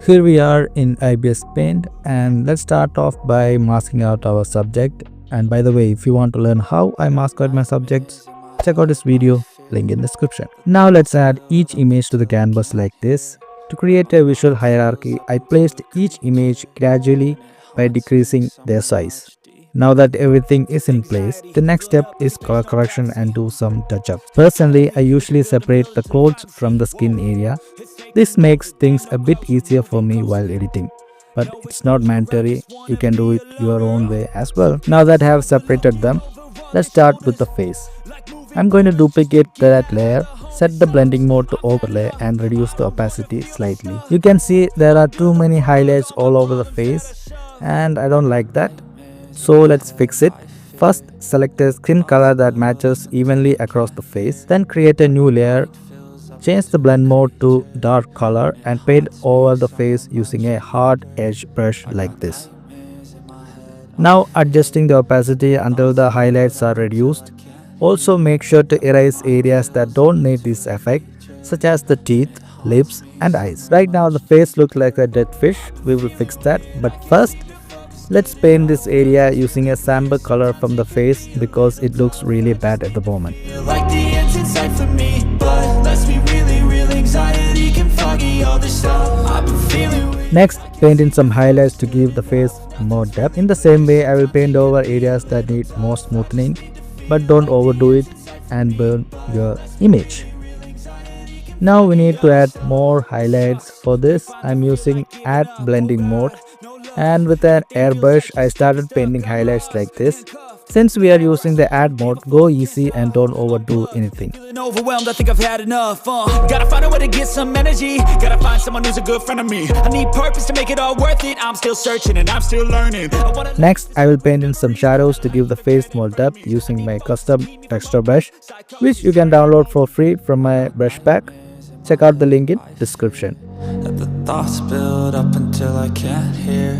Here we are in Ibispaint, and let's start off by masking out our subject. And by the way, if you want to learn how I mask out my subjects, check out this video, link in description. Now let's add each image to the canvas like this. To create a visual hierarchy, I placed each image gradually by decreasing their size. Now that everything is in place, the next step is color correction and do some touch-ups. Personally, I usually separate the clothes from the skin area. This makes things a bit easier for me while editing. But it's not mandatory, you can do it your own way as well. Now that I have separated them, let's start with the face. I'm going to duplicate that layer, set the blending mode to overlay and reduce the opacity slightly. You can see there are too many highlights all over the face and I don't like that. So let's fix it. First, select a skin color that matches evenly across the face. Then create a new layer. Change the blend mode to dark color and paint over the face using a hard edge brush like this. Now adjusting the opacity until the highlights are reduced. Also make sure to erase areas that don't need this effect, such as the teeth, lips and eyes. Right now the face looks like a dead fish. We will fix that, but first let's paint this area using a sample color from the face because it looks really bad at the moment. Next, paint in some highlights to give the face more depth. In the same way, I will paint over areas that need more smoothing, but don't overdo it and burn your image. Now we need to add more highlights. For this, I'm using add blending mode. And with an airbrush, I started painting highlights like this. Since we are using the add mode, go easy and don't overdo anything. Overwhelmed, I think I've had enough. Gotta find a way to get some energy. Gotta find someone who's a good friend of me. I need purpose to make it all worth it. I'm still searching and I'm still learning. Next, I will paint in some shadows to give the face more depth using my custom texture brush, which you can download for free from my brush pack. Check out the link in description. That the thoughts build up until I can't hear.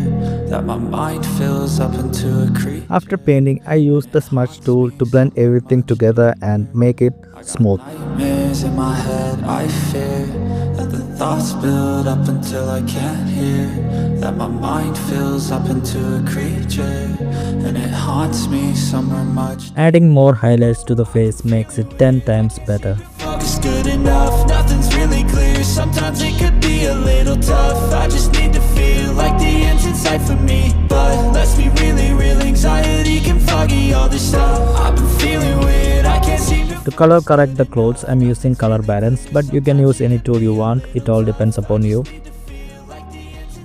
That my mind fills up into a creep. After painting, I use the smudge tool to blend everything together and make it smooth. Nightmares in my head, I fear. That the thoughts build up until I can't hear. That my mind fills up into a creature. And it haunts me somewhere much. Adding more highlights to the face makes it 10 times better. It's good enough, nothing's really clear. Sometimes it could be a little tough. I just need to feel like the end's in sight for me. But let's be really real, anxiety can foggy all this stuff. I've been feeling weird, I can't seem to color correct the clothes, I'm using color balance, but you can use any tool you want, it all depends upon you.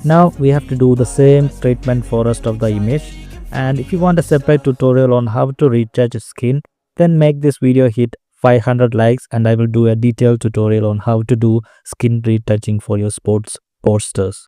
Now we have to do the same treatment for rest of the image. And if you want a separate tutorial on how to retouch skin, then make this video hit 500 likes and I will do a detailed tutorial on how to do skin retouching for your sports posters.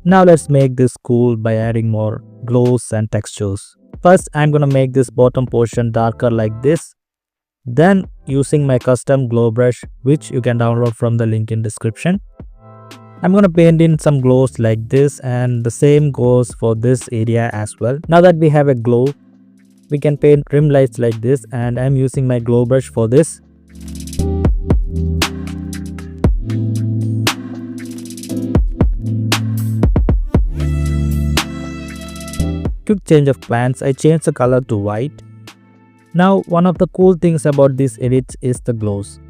Now let's make this cool by adding more glows and textures. First, I'm gonna make this bottom portion darker like this. Then, using my custom glow brush, which you can download from the link in description, I'm gonna paint in some glows like this, and the same goes for this area as well. Now that we have a glow, we can paint rim lights like this, and I'm using my glow brush for this. Quick change of plans, I changed the color to white. Now one of the cool things about these edits is the glows.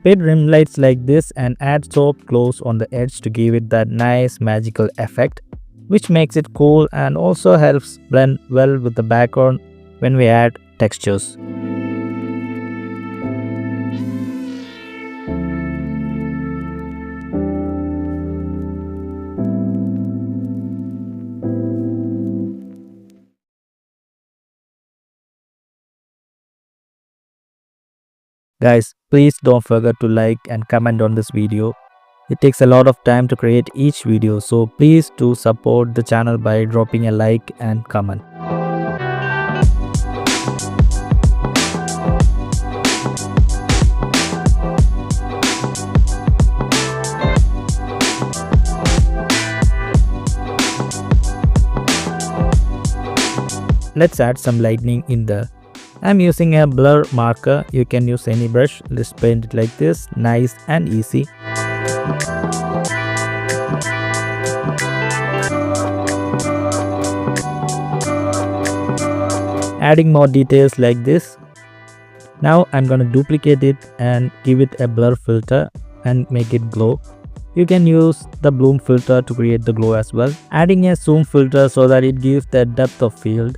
Paint rim lights like this and add soft glows on the edge to give it that nice magical effect, which makes it cool and also helps blend well with the background when we add textures. Guys, please don't forget to like and comment on this video. It takes a lot of time to create each video, so please do support the channel by dropping a like and comment. Let's add some lightning in there. I'm using a blur marker. You can use any brush. Let's paint it like this, nice and easy. Adding more details like this. Now I'm gonna duplicate it and give it a blur filter and make it glow. You can use the bloom filter to create the glow as well. Adding a zoom filter so that it gives the depth of field.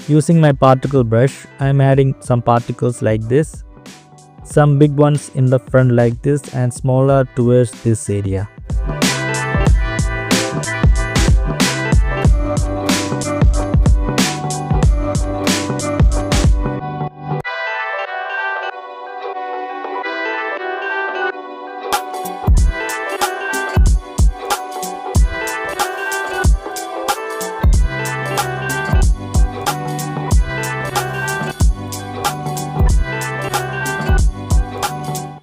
Using my particle brush, I'm adding some particles like this. Some big ones in the front like this and smaller towards this area.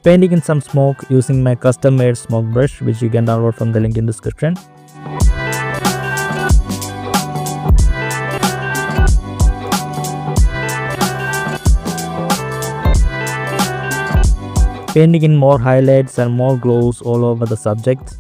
Painting in some smoke using my custom made smoke brush, which you can download from the link in the description. Painting in more highlights and more glows all over the subject.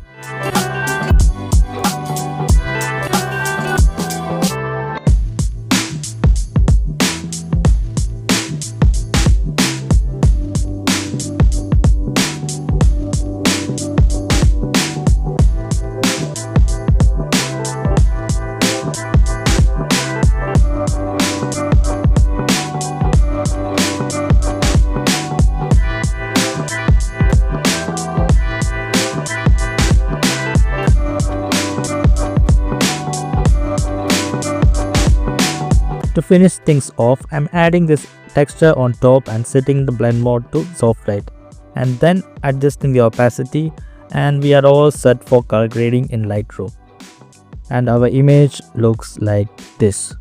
To finish things off, I'm adding this texture on top and setting the blend mode to soft light and then adjusting the opacity, and we are all set for color grading in Lightroom. And our image looks like this.